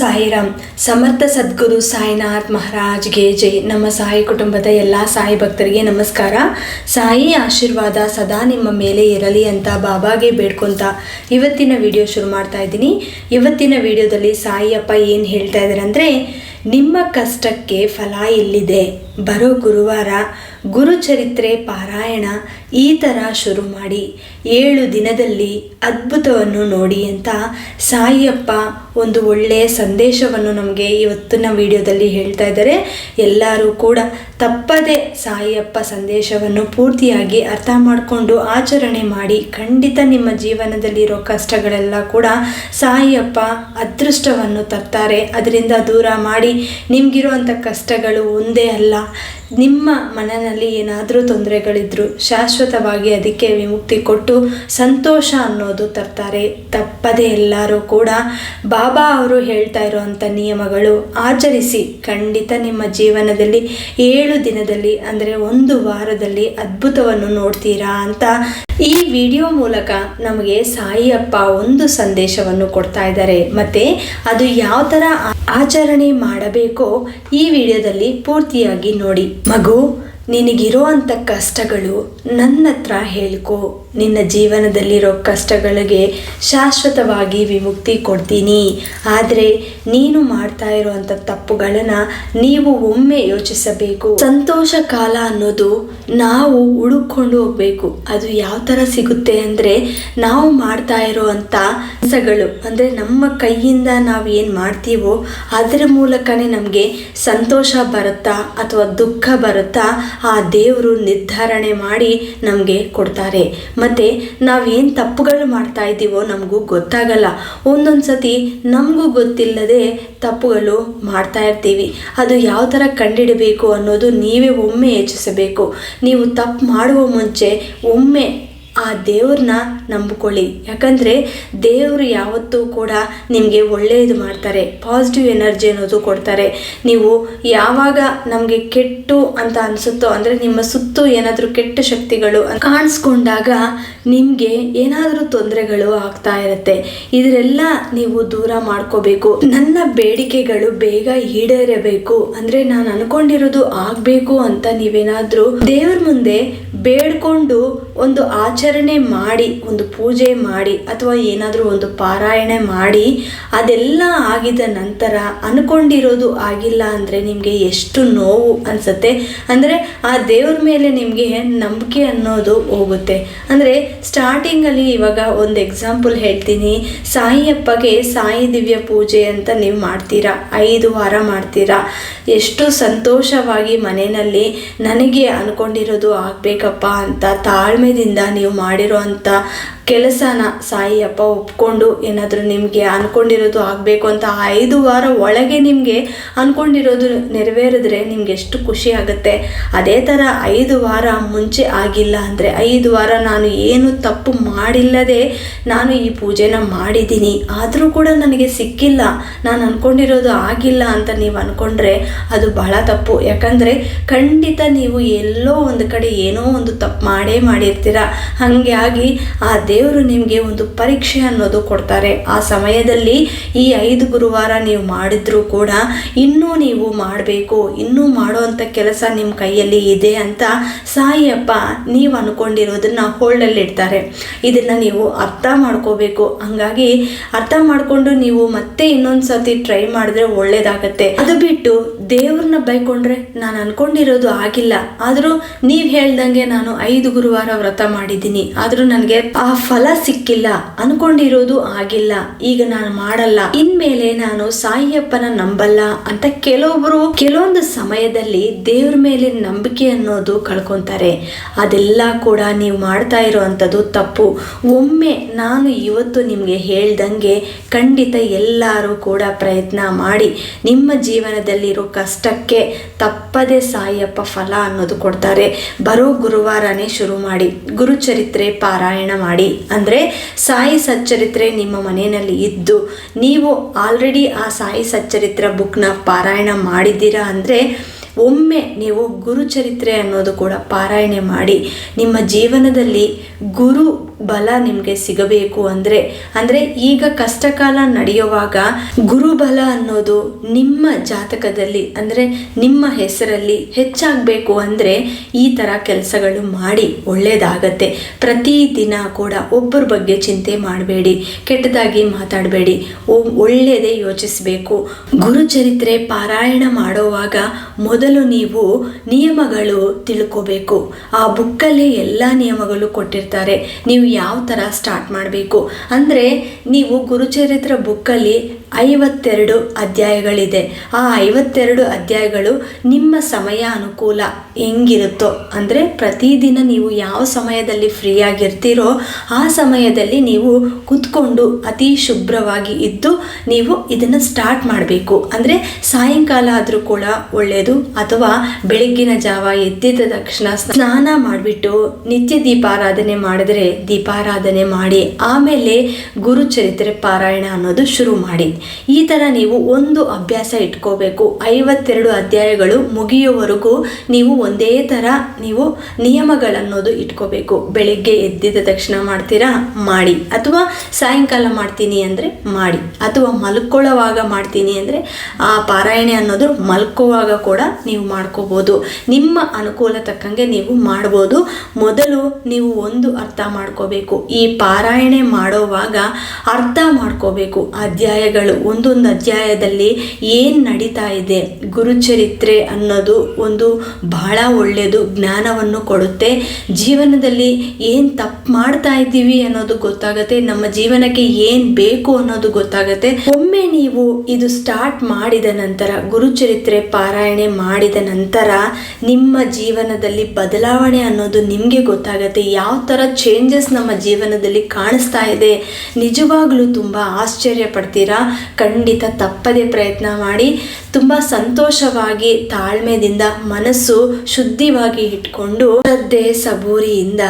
ಸಾಯಿರಾಮ್. ಸಮರ್ಥ ಸದ್ಗುರು ಸಾಯಿನಾಥ್ ಮಹಾರಾಜ್ಗೆ ಜೈ. ನಮ್ಮ ಸಾಯಿ ಕುಟುಂಬದ ಎಲ್ಲ ಸಾಯಿ ಭಕ್ತರಿಗೆ ನಮಸ್ಕಾರ. ಸಾಯಿ ಆಶೀರ್ವಾದ ಸದಾ ನಿಮ್ಮ ಮೇಲೆ ಇರಲಿ ಅಂತ ಬಾಬಾಗೆ ಬೇಡ್ಕೊಂತ ಇವತ್ತಿನ ವಿಡಿಯೋ ಶುರು ಮಾಡ್ತಾ ಇದ್ದೀನಿ. ಇವತ್ತಿನ ವಿಡಿಯೋದಲ್ಲಿ ಸಾಯಿಯಪ್ಪ ಏನು ಹೇಳ್ತಾ ಇದ್ದಾರೆ ಅಂದರೆ, ನಿಮ್ಮ ಕಷ್ಟಕ್ಕೆ ಫಲ ಎಲ್ಲಿದೆ, ಬರೋ ಗುರುವಾರ ಗುರುಚರಿತ್ರೆ ಪಾರಾಯಣ ಈ ಥರ ಶುರು ಮಾಡಿ 7 ದಿನದಲ್ಲಿ ಅದ್ಭುತವನ್ನು ನೋಡಿ ಅಂತ ಸಾಯಿಯಪ್ಪ ಒಂದು ಒಳ್ಳೆಯ ಸಂದೇಶವನ್ನು ನಮಗೆ ಇವತ್ತಿನ ವಿಡಿಯೋದಲ್ಲಿ ಹೇಳ್ತಾ ಇದ್ದಾರೆ. ಎಲ್ಲರೂ ಕೂಡ ತಪ್ಪದೆ ಸಾಯಿಯಪ್ಪ ಸಂದೇಶವನ್ನು ಪೂರ್ತಿಯಾಗಿ ಅರ್ಥ ಮಾಡಿಕೊಂಡು ಆಚರಣೆ ಮಾಡಿ. ಖಂಡಿತ ನಿಮ್ಮ ಜೀವನದಲ್ಲಿರೋ ಕಷ್ಟಗಳೆಲ್ಲ ಕೂಡ ಸಾಯಿಯಪ್ಪ ಅದೃಷ್ಟವನ್ನು ತರ್ತಾರೆ. ಅದರಿಂದ ದೂರ ಮಾಡಿ ನಿಮಗಿರುವಂಥ ಕಷ್ಟಗಳು ಒಂದೇ ಅಲ್ಲ, ನಿಮ್ಮ ಮನದಲ್ಲಿ ಏನಾದರೂ ತೊಂದರೆಗಳಿದ್ರು ಶಾಶ್ವತವಾಗಿ ಅದಕ್ಕೆ ವಿಮುಕ್ತಿ ಕೊಟ್ಟು ಸಂತೋಷ ಅನ್ನೋದು ತರ್ತಾರೆ. ತಪ್ಪದೆ ಎಲ್ಲರೂ ಕೂಡ ಬಾಬಾ ಅವರು ಹೇಳ್ತಾ ಇರೋವಂಥ ನಿಯಮಗಳು ಆಚರಿಸಿ. ಖಂಡಿತ ನಿಮ್ಮ ಜೀವನದಲ್ಲಿ 7 ದಿನದಲ್ಲಿ ಅಂದರೆ 1 ವಾರದಲ್ಲಿ ಅದ್ಭುತವನ್ನು ನೋಡ್ತೀರಾ ಅಂತ ಈ ವಿಡಿಯೋ ಮೂಲಕ ನಮಗೆ ಸಾಯಿಯಪ್ಪ ಒಂದು ಸಂದೇಶವನ್ನು ಕೊಡ್ತಾ ಇದ್ದಾರೆ. ಮತ್ತು ಅದು ಯಾವ ಥರ ಆಚರಣೆ ಮಾಡಬೇಕೋ ಈ ವಿಡಿಯೋದಲ್ಲಿ ಪೂರ್ತಿಯಾಗಿ ನೋಡಿ. ಮಗು, ನಿನಗಿರೋ ಅಂಥ ಕಷ್ಟಗಳು ನನ್ನ ಹತ್ರ ಹೇಳ್ಕೊ. ನಿನ್ನ ಜೀವನದಲ್ಲಿರೋ ಕಷ್ಟಗಳಿಗೆ ಶಾಶ್ವತವಾಗಿ ವಿಮುಕ್ತಿ ಕೊಡ್ತೀನಿ. ಆದರೆ ನೀನು ಮಾಡ್ತಾ ಇರೋವಂಥ ತಪ್ಪುಗಳನ್ನು ನೀವು ಒಮ್ಮೆ ಯೋಚಿಸಬೇಕು. ಸಂತೋಷ ಕಾಲ ಅನ್ನೋದು ನಾವು ಹುಡುಕೊಂಡು ಹೋಗಬೇಕು. ಅದು ಯಾವ ಥರ ಸಿಗುತ್ತೆ ಅಂದರೆ, ನಾವು ಮಾಡ್ತಾ ಇರೋವಂಥ ಕೆಲಸಗಳು ಅಂದರೆ ನಮ್ಮ ಕೈಯಿಂದ ನಾವು ಏನು ಮಾಡ್ತೀವೋ ಅದರ ಮೂಲಕನೇ ನಮಗೆ ಸಂತೋಷ ಬರುತ್ತಾ ಅಥವಾ ದುಃಖ ಬರುತ್ತಾ ಆ ದೇವರು ನಿರ್ಧಾರಣೆ ಮಾಡಿ ನಮಗೆ ಕೊಡ್ತಾರೆ. ಮತ್ತು ನಾವೇನು ತಪ್ಪುಗಳು ಮಾಡ್ತಾ ಇದ್ದೀವೋ ನಮಗೂ ಗೊತ್ತಾಗಲ್ಲ. ಒಂದೊಂದು ಸತಿ ನಮಗೂ ಗೊತ್ತಿಲ್ಲದೆ ತಪ್ಪುಗಳು ಮಾಡ್ತಾ ಇರ್ತೀವಿ. ಅದು ಯಾವ ಥರ ಕಂಡುಹಿಡಬೇಕು ಅನ್ನೋದು ನೀವೇ ಒಮ್ಮೆ ಯೋಚಿಸಬೇಕು. ನೀವು ತಪ್ಪು ಮಾಡುವ ಮುಂಚೆ ಒಮ್ಮೆ ಆ ದೇವ್ರನ್ನ ನಂಬಿಕೊಳ್ಳಿ. ಯಾಕಂದರೆ ದೇವರು ಯಾವತ್ತೂ ಕೂಡ ನಿಮಗೆ ಒಳ್ಳೆಯದು ಮಾಡ್ತಾರೆ, ಪಾಸಿಟಿವ್ ಎನರ್ಜಿ ಅನ್ನೋದು ಕೊಡ್ತಾರೆ. ನೀವು ಯಾವಾಗ ನಮಗೆ ಕೆಟ್ಟು ಅಂತ ಅನಿಸುತ್ತೋ, ಅಂದರೆ ನಿಮ್ಮ ಸುತ್ತು ಏನಾದರೂ ಕೆಟ್ಟ ಶಕ್ತಿಗಳು ಕಾಣಿಸ್ಕೊಂಡಾಗ ನಿಮಗೆ ಏನಾದರೂ ತೊಂದರೆಗಳು ಆಗ್ತಾ ಇರುತ್ತೆ. ಇದರೆಲ್ಲ ನೀವು ದೂರ ಮಾಡ್ಕೋಬೇಕು. ನನ್ನ ಬೇಡಿಕೆಗಳು ಬೇಗ ಈಡೇರಬೇಕು ಅಂದರೆ ನಾನು ಅನ್ಕೊಂಡಿರೋದು ಆಗಬೇಕು ಅಂತ ನೀವೇನಾದರೂ ದೇವ್ರ ಮುಂದೆ ಬೇಡ್ಕೊಂಡು ಒಂದು ಆಚರಣೆ ಮಾಡಿ, ಒಂದು ಪೂಜೆ ಮಾಡಿ ಅಥವಾ ಏನಾದರೂ ಒಂದು ಪಾರಾಯಣ ಮಾಡಿ ಅದೆಲ್ಲ ಆಗಿದ ನಂತರ ಅನ್ಕೊಂಡಿರೋದು ಆಗಿಲ್ಲ ಅಂದರೆ ನಿಮಗೆ ಎಷ್ಟು ನೋವು ಅನಿಸುತ್ತೆ. ಅಂದರೆ ಆ ದೇವ್ರ ಮೇಲೆ ನಿಮಗೆ ನಂಬಿಕೆ ಅನ್ನೋದು ಹೋಗುತ್ತೆ. ಅಂದರೆ ಸ್ಟಾರ್ಟಿಂಗಲ್ಲಿ ಇವಾಗ ಒಂದು ಎಕ್ಸಾಂಪಲ್ ಹೇಳ್ತೀನಿ. ಸಾಯಿಯಪ್ಪಗೆ ಸಾಯಿ ದಿವ್ಯ ಪೂಜೆ ಅಂತ ನೀವು ಮಾಡ್ತೀರಾ, 5 ವಾರ ಮಾಡ್ತೀರಾ. ಎಷ್ಟು ಸಂತೋಷವಾಗಿ ಮನೆಯಲ್ಲಿ ನನಗೆ ಅನ್ಕೊಂಡಿರೋದು ಆಗಬೇಕಪ್ಪ ಅಂತ ತಾಳ್ಮೆದಿಂದ ನೀವು ಮಾಡಿರೋ ಅಂಥ ಕೆಲಸನ ಸಾಯಿಯಪ್ಪ ಒಪ್ಕೊಂಡು ಏನಾದರೂ ನಿಮಗೆ ಅಂದ್ಕೊಂಡಿರೋದು ಆಗಬೇಕು ಅಂತ 5 ವಾರ ಒಳಗೆ ನಿಮಗೆ ಅಂದ್ಕೊಂಡಿರೋದು ನೆರವೇರಿದ್ರೆ ನಿಮ್ಗೆ ಎಷ್ಟು ಖುಷಿ ಆಗುತ್ತೆ. ಅದೇ ಥರ 5 ವಾರ ಮುಂಚೆ ಆಗಿಲ್ಲ ಅಂದರೆ, 5 ವಾರ ನಾನು ಏನು ತಪ್ಪು ಮಾಡಿಲ್ಲದೆ ನಾನು ಈ ಪೂಜೆನ ಮಾಡಿದ್ದೀನಿ, ಆದರೂ ಕೂಡ ನನಗೆ ಸಿಕ್ಕಿಲ್ಲ, ನಾನು ಅಂದ್ಕೊಂಡಿರೋದು ಆಗಿಲ್ಲ ಅಂತ ನೀವು ಅಂದ್ಕೊಂಡ್ರೆ ಅದು ಬಹಳ ತಪ್ಪು. ಯಾಕಂದರೆ ಖಂಡಿತ ನೀವು ಎಲ್ಲೋ ಒಂದು ಕಡೆ ಏನೋ ಒಂದು ತಪ್ಪು ಮಾಡಿರ್ತೀರ. ಹಾಗೆ ಆಗಿ ಆ ದೇವರು ನಿಮಗೆ ಒಂದು ಪರೀಕ್ಷೆ ಅನ್ನೋದು ಕೊಡ್ತಾರೆ. ಆ ಸಮಯದಲ್ಲಿ ಈ 5 ಗುರುವಾರ ನೀವು ಮಾಡಿದ್ರೂ ಕೂಡ ಇನ್ನೂ ನೀವು ಮಾಡಬೇಕು, ಇನ್ನೂ ಮಾಡುವಂಥ ಕೆಲಸ ನಿಮ್ಮ ಕೈಯಲ್ಲಿ ಇದೆ ಅಂತ ಸಾಯಿಯಪ್ಪ ನೀವು ಅಂದ್ಕೊಂಡಿರೋದನ್ನ ಹೋಲ್ಡಲ್ಲಿ ಇಡ್ತಾರೆ. ಇದನ್ನು ನೀವು ಅರ್ಥ ಮಾಡ್ಕೋಬೇಕು. ಹಂಗಾಗಿ ಅರ್ಥ ಮಾಡಿಕೊಂಡು ನೀವು ಮತ್ತೆ ಇನ್ನೊಂದು ಸತಿ ಟ್ರೈ ಮಾಡಿದ್ರೆ ಒಳ್ಳೇದಾಗತ್ತೆ. ಅದು ಬಿಟ್ಟು ದೇವ್ರನ್ನ ಬೈಕೊಂಡ್ರೆ ನಾನು ಅಂದ್ಕೊಂಡಿರೋದು ಆಗಿಲ್ಲ, ಆದರೂ ನೀವು ಹೇಳ್ದಂಗೆ ನಾನು 5 ಗುರುವಾರ ವ್ರತ ಮಾಡಿದ್ದೀನಿ, ಆದರೂ ನನಗೆ ಆ ಫಲ ಸಿಕ್ಕಿಲ್ಲ, ಅನ್ಕೊಂಡಿರೋದು ಆಗಿಲ್ಲ, ಈಗ ನಾನು ಮಾಡಲ್ಲ, ಇನ್ಮೇಲೆ ನಾನು ಸಾಯಿಯಪ್ಪನ ನಂಬಲ್ಲ ಅಂತ ಕೆಲವೊಂದು ಸಮಯದಲ್ಲಿ ದೇವ್ರ ಮೇಲೆ ನಂಬಿಕೆ ಅನ್ನೋದು ಕಳ್ಕೊಂತಾರೆ. ಅದೆಲ್ಲ ಕೂಡ ನೀವು ಮಾಡ್ತಾ ಇರೋವಂಥದ್ದು ತಪ್ಪು. ಒಮ್ಮೆ ನಾನು ಇವತ್ತು ನಿಮಗೆ ಹೇಳ್ದಂಗೆ ಖಂಡಿತ ಎಲ್ಲರೂ ಕೂಡ ಪ್ರಯತ್ನ ಮಾಡಿ ನಿಮ್ಮ ಜೀವನದಲ್ಲಿರೋ ಕಷ್ಟಕ್ಕೆ ತಪ್ಪದೆ ಸಾಯಿಯಪ್ಪ ಫಲ ಅನ್ನೋದು ಕೊಡ್ತಾರೆ. ಬರೋ ಗುರುವಾರನೇ ಶುರು ಮಾಡಿ, ಗುರುಚರಿತ್ರೆ ಪಾರಾಯಣ ಮಾಡಿ. ಅಂದರೆ ಸಾಯಿ ಸಚ್ಚರಿತ್ರೆ ನಿಮ್ಮ ಮನೆಯಲ್ಲಿ ಇದ್ದು ನೀವು ಆಲ್ರೆಡಿ ಆ ಸಾಯಿ ಸಚ್ಚರಿತ್ರೆ ಬುಕ್ನ ಪಾರಾಯಣ ಮಾಡಿದ್ದೀರಾ ಅಂದರೆ ಒಮ್ಮೆ ನೀವು ಗುರುಚರಿತ್ರೆ ಅನ್ನೋದು ಕೂಡ ಪಾರಾಯಣೆ ಮಾಡಿ. ನಿಮ್ಮ ಜೀವನದಲ್ಲಿ ಗುರು ಬಲ ನಿಮಗೆ ಸಿಗಬೇಕು ಅಂದರೆ ಈಗ ಕಷ್ಟಕಾಲ ನಡೆಯುವಾಗ ಗುರುಬಲ ಅನ್ನೋದು ನಿಮ್ಮ ಜಾತಕದಲ್ಲಿ ಅಂದರೆ ನಿಮ್ಮ ಹೆಸರಲ್ಲಿ ಹೆಚ್ಚಾಗಬೇಕು ಅಂದರೆ ಈ ಥರ ಕೆಲಸಗಳು ಮಾಡಿ ಒಳ್ಳೆಯದಾಗತ್ತೆ. ಪ್ರತಿದಿನ ಕೂಡ ಒಬ್ಬರ ಬಗ್ಗೆ ಚಿಂತೆ ಮಾಡಬೇಡಿ, ಕೆಟ್ಟದಾಗಿ ಮಾತಾಡಬೇಡಿ, ಒಳ್ಳೆಯದೇ ಯೋಚಿಸಬೇಕು. ಗುರುಚರಿತ್ರೆ ಪಾರಾಯಣ ಮಾಡುವಾಗ ಮೊದಲು ನೀವು ನಿಯಮಗಳು ತಿಳ್ಕೋಬೇಕು. ಆ ಬುಕ್ಕಲ್ಲಿ ಎಲ್ಲ ನಿಯಮಗಳು ಕೊಟ್ಟಿರ್ತಾರೆ. ನೀವು ಯಾವ ಥರ ಸ್ಟಾರ್ಟ್ ಮಾಡಬೇಕು ಅಂದರೆ, ನೀವು ಗುರುಚರಿತ್ರ ಬುಕ್ಕಲ್ಲಿ 52 ಅಧ್ಯಾಯಗಳಿದೆ. ಆ 52 ಅಧ್ಯಾಯಗಳು ನಿಮ್ಮ ಸಮಯ ಅನುಕೂಲ ಹೆಂಗಿರುತ್ತೋ ಅಂದರೆ ಪ್ರತಿದಿನ ನೀವು ಯಾವ ಸಮಯದಲ್ಲಿ ಫ್ರೀ ಆಗಿರ್ತೀರೋ ಆ ಸಮಯದಲ್ಲಿ ನೀವು ಕೂತ್ಕೊಂಡು ಅತಿ ಶುಭ್ರವಾಗಿ ಇದ್ದು ನೀವು ಇದನ್ನು ಸ್ಟಾರ್ಟ್ ಮಾಡಬೇಕು. ಅಂದರೆ ಸಾಯಂಕಾಲ ಆದರೂ ಕೂಡ ಒಳ್ಳೆಯದು, ಅಥವಾ ಬೆಳಗ್ಗಿನ ಜಾವ ಎದ್ದಿದ ತಕ್ಷಣ ಸ್ನಾನ ಮಾಡಿಬಿಟ್ಟು ನಿತ್ಯ ದೀಪಾರಾಧನೆ ಮಾಡಿದ್ರೆ ದೀಪಾರಾಧನೆ ಮಾಡಿ ಆಮೇಲೆ ಗುರುಚರಿತ್ರೆ ಪಾರಾಯಣ ಅನ್ನೋದು ಶುರು ಮಾಡಿ. ಈ ಥರ ನೀವು ಒಂದು ಅಭ್ಯಾಸ ಇಟ್ಕೋಬೇಕು. 52 ಅಧ್ಯಾಯಗಳು ಮುಗಿಯುವವರೆಗೂ ನೀವು ಒಂದೇ ಥರ ನೀವು ನಿಯಮಗಳನ್ನೋದು ಇಟ್ಕೋಬೇಕು. ಬೆಳಿಗ್ಗೆ ಎದ್ದಿದ ತಕ್ಷಣ ಮಾಡ್ತೀರಾ ಮಾಡಿ, ಅಥವಾ ಸಾಯಂಕಾಲ ಮಾಡ್ತೀನಿ ಅಂದರೆ ಮಾಡಿ, ಅಥವಾ ಮಲ್ಕೊಳ್ಳೋವಾಗ ಮಾಡ್ತೀನಿ ಅಂದರೆ ಆ ಪಾರಾಯಣೆ ಅನ್ನೋದು ಮಲ್ಕೋವಾಗ ಕೂಡ ನೀವು ಮಾಡ್ಕೋಬೋದು. ನಿಮ್ಮ ಅನುಕೂಲ ತಕ್ಕಂಗೆ ನೀವು ಮಾಡ್ಬೋದು. ಮೊದಲು ನೀವು ಒಂದು ಅರ್ಥ ಮಾಡ್ಕೋಬೇಕು, ಈ ಪಾರಾಯಣೆ ಮಾಡೋವಾಗ ಅರ್ಥ ಮಾಡ್ಕೋಬೇಕು ಅಧ್ಯಾಯಗಳು. ಒಂದೊಂದು ಅಧ್ಯಾಯದಲ್ಲಿ ಏನು ನಡೀತಾ ಇದೆ. ಗುರುಚರಿತ್ರೆ ಅನ್ನೋದು ಒಂದು ಬಹಳ ಒಳ್ಳೆಯದು, ಜ್ಞಾನವನ್ನು ಕೊಡುತ್ತೆ. ಜೀವನದಲ್ಲಿ ಏನು ತಪ್ಪು ಮಾಡ್ತಾ ಇದ್ದೀವಿ ಅನ್ನೋದು ಗೊತ್ತಾಗುತ್ತೆ, ನಮ್ಮ ಜೀವನಕ್ಕೆ ಏನು ಬೇಕು ಅನ್ನೋದು ಗೊತ್ತಾಗುತ್ತೆ. ಒಮ್ಮೆ ನೀವು ಇದು ಸ್ಟಾರ್ಟ್ ಮಾಡಿದ ನಂತರ, ಗುರುಚರಿತ್ರೆ ಪಾರಾಯಣೆ ಮಾಡಿದ ನಂತರ ನಿಮ್ಮ ಜೀವನದಲ್ಲಿ ಬದಲಾವಣೆ ಅನ್ನೋದು ನಿಮಗೆ ಗೊತ್ತಾಗುತ್ತೆ. ಯಾವ ಥರ ಚೇಂಜಸ್ ನಮ್ಮ ಜೀವನದಲ್ಲಿ ಕಾಣಿಸ್ತಾ ಇದೆ, ನಿಜವಾಗ್ಲೂ ತುಂಬ ಆಶ್ಚರ್ಯ ಪಡ್ತೀರಾ. ಖಂಡಿತ ತಪ್ಪದೆ ಪ್ರಯತ್ನ ಮಾಡಿ. ತುಂಬ ಸಂತೋಷವಾಗಿ ತಾಳ್ಮೆದಿಂದ ಮನಸ್ಸು ಶುದ್ಧಿವಾಗಿ ಇಟ್ಕೊಂಡು ಶ್ರದ್ಧೆ ಸಬೂರಿಯಿಂದ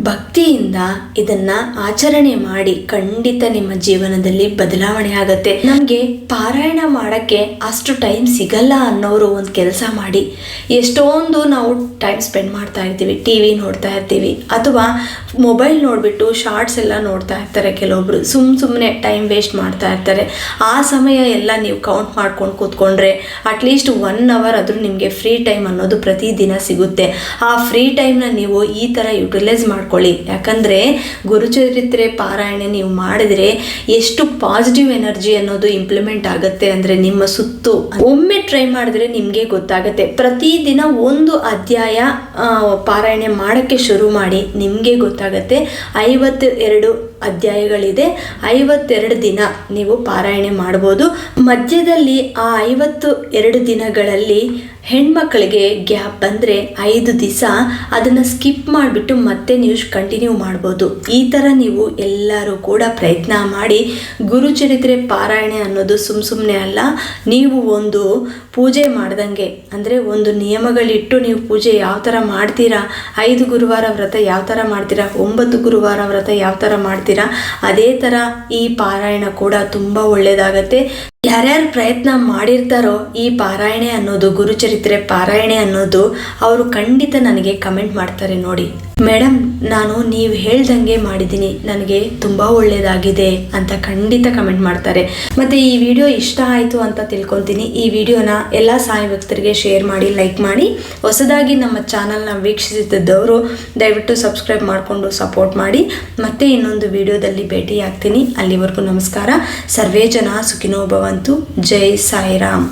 ಭಕ್ತಿಯಿಂದ ಇದನ್ನ ಆಚರಣೆ ಮಾಡಿ. ಖಂಡಿತ ನಿಮ್ಮ ಜೀವನದಲ್ಲಿ ಬದಲಾವಣೆ ಆಗುತ್ತೆ. ನಮಗೆ ಪಾರಾಯಣ ಮಾಡೋಕ್ಕೆ ಅಷ್ಟು ಟೈಮ್ ಸಿಗಲ್ಲ ಅನ್ನೋರು ಒಂದು ಕೆಲಸ ಮಾಡಿ. ಎಷ್ಟೊಂದು ನಾವು ಟೈಮ್ ಸ್ಪೆಂಡ್ ಮಾಡ್ತಾ ಇರ್ತೀವಿ, ಟಿ ವಿ ನೋಡ್ತಾ ಇರ್ತೀವಿ, ಅಥವಾ ಮೊಬೈಲ್ ನೋಡಿಬಿಟ್ಟು ಶಾರ್ಟ್ಸ್ ಎಲ್ಲ ನೋಡ್ತಾ ಇರ್ತಾರೆ. ಕೆಲವೊಬ್ರು ಸುಮ್ಮನೆ ಟೈಮ್ ವೇಸ್ಟ್ ಮಾಡ್ತಾ ಇರ್ತಾರೆ. ಆ ಸಮಯ ಎಲ್ಲ ನೀವು ಕೌಂಟ್ ಮಾಡ್ಕೊಂಡು ಕೂತ್ಕೊಂಡ್ರೆ ಅಟ್ಲೀಸ್ಟ್ 1 ಅವರ್ ಆದರೂ ನಿಮಗೆ ಫ್ರೀ ಟೈಮ್ ಅನ್ನೋದು ಪ್ರತಿದಿನ ಸಿಗುತ್ತೆ. ಆ ಫ್ರೀ ಟೈಮ್ನ ನೀವು ಈ ಥರ ಯುಟಿಲೈಸ್ ಮಾಡ್ಕೊಳ್ಳಿ. ಯಾಕಂದರೆ ಗುರುಚರಿತ್ರೆ ಪಾರಾಯಣ ನೀವು ಮಾಡಿದ್ರೆ ಎಷ್ಟು ಪಾಸಿಟಿವ್ ಎನರ್ಜಿ ಅನ್ನೋದು ಇಂಪ್ಲಿಮೆಂಟ್ ಆಗುತ್ತೆ ಅಂದರೆ ನಿಮ್ಮ ಸುತ್ತು. ಒಮ್ಮೆ ಟ್ರೈ ಮಾಡಿದ್ರೆ ನಿಮಗೆ ಗೊತ್ತಾಗುತ್ತೆ. ಪ್ರತಿದಿನ ಒಂದು ಅಧ್ಯಾಯ ಪಾರಾಯಣೆ ಮಾಡೋಕ್ಕೆ ಶುರು ಮಾಡಿ, ನಿಮಗೆ ಗೊತ್ತಾಗುತ್ತೆ. 52 ಅಧ್ಯಾಯಗಳಿದೆ. 52 ದಿನ ನೀವು ಪಾರಾಯಣೆ ಮಾಡ್ಬೋದು. ಮಧ್ಯದಲ್ಲಿ ಆ 52 ದಿನಗಳಲ್ಲಿ ಹೆಣ್ಮಕ್ಳಿಗೆ ಗ್ಯಾಪ್ ಬಂದರೆ 5 ದಿವಸ ಅದನ್ನು ಸ್ಕಿಪ್ ಮಾಡಿಬಿಟ್ಟು ಮತ್ತೆ ನೀವು ಕಂಟಿನ್ಯೂ ಮಾಡ್ಬೋದು. ಈ ಥರ ನೀವು ಎಲ್ಲರೂ ಕೂಡ ಪ್ರಯತ್ನ ಮಾಡಿ. ಗುರುಚರಿತ್ರೆ ಪಾರಾಯಣೆ ಅನ್ನೋದು ಸುಮ್ಮನೆ ಅಲ್ಲ, ನೀವು ಒಂದು ಪೂಜೆ ಮಾಡ್ದಂಗೆ. ಅಂದರೆ ಒಂದು ನಿಯಮಗಳಿಟ್ಟು ನೀವು ಪೂಜೆ ಯಾವ ಥರ ಮಾಡ್ತೀರಾ, 5 ಗುರುವಾರ ವ್ರತ ಯಾವ ಥರ ಮಾಡ್ತೀರಾ, 9 ಗುರುವಾರ ವ್ರತ ಯಾವ ಥರ ಮಾಡ್ತೀರಾ, ಅದೇ ಥರ ಈ ಪಾರಾಯಣ ಕೂಡ ತುಂಬ ಒಳ್ಳೆಯದಾಗತ್ತೆ. ಯಾರ್ಯಾರು ಪ್ರಯತ್ನ ಮಾಡಿರ್ತಾರೋ ಈ ಪಾರಾಯಣೆ ಅನ್ನೋದು, ಗುರುಚರಿತ್ರೆ ಪಾರಾಯಣೆ ಅನ್ನೋದು, ಅವರು ಖಂಡಿತ ನನಗೆ ಕಮೆಂಟ್ ಮಾಡ್ತಾರೆ. ನೋಡಿ ಮೇಡಮ್, ನಾನು ನೀವು ಹೇಳ್ದಂಗೆ ಮಾಡಿದ್ದೀನಿ, ನನಗೆ ತುಂಬ ಒಳ್ಳೆಯದಾಗಿದೆ ಅಂತ ಖಂಡಿತ ಕಮೆಂಟ್ ಮಾಡ್ತಾರೆ. ಮತ್ತು ಈ ವಿಡಿಯೋ ಇಷ್ಟ ಆಯಿತು ಅಂತ ತಿಳ್ಕೊತೀನಿ. ಈ ವಿಡಿಯೋನ ಎಲ್ಲ ಸಾಯಿ ಭಕ್ತರಿಗೆ ಶೇರ್ ಮಾಡಿ, ಲೈಕ್ ಮಾಡಿ. ಹೊಸದಾಗಿ ನಮ್ಮ ಚಾನಲ್ನ ವೀಕ್ಷಿಸಿದ್ದವರು ದಯವಿಟ್ಟು ಸಬ್ಸ್ಕ್ರೈಬ್ ಮಾಡಿಕೊಂಡು ಸಪೋರ್ಟ್ ಮಾಡಿ. ಮತ್ತೆ ಇನ್ನೊಂದು ವಿಡಿಯೋದಲ್ಲಿ ಭೇಟಿ ಆಗ್ತೀನಿ. ಅಲ್ಲಿವರೆಗೂ ನಮಸ್ಕಾರ. ಸರ್ವೇ ಜನ ಸುಖಿನೋ ಭವಂತು. ಜೈ ಸಾಯಿರಾಮ್.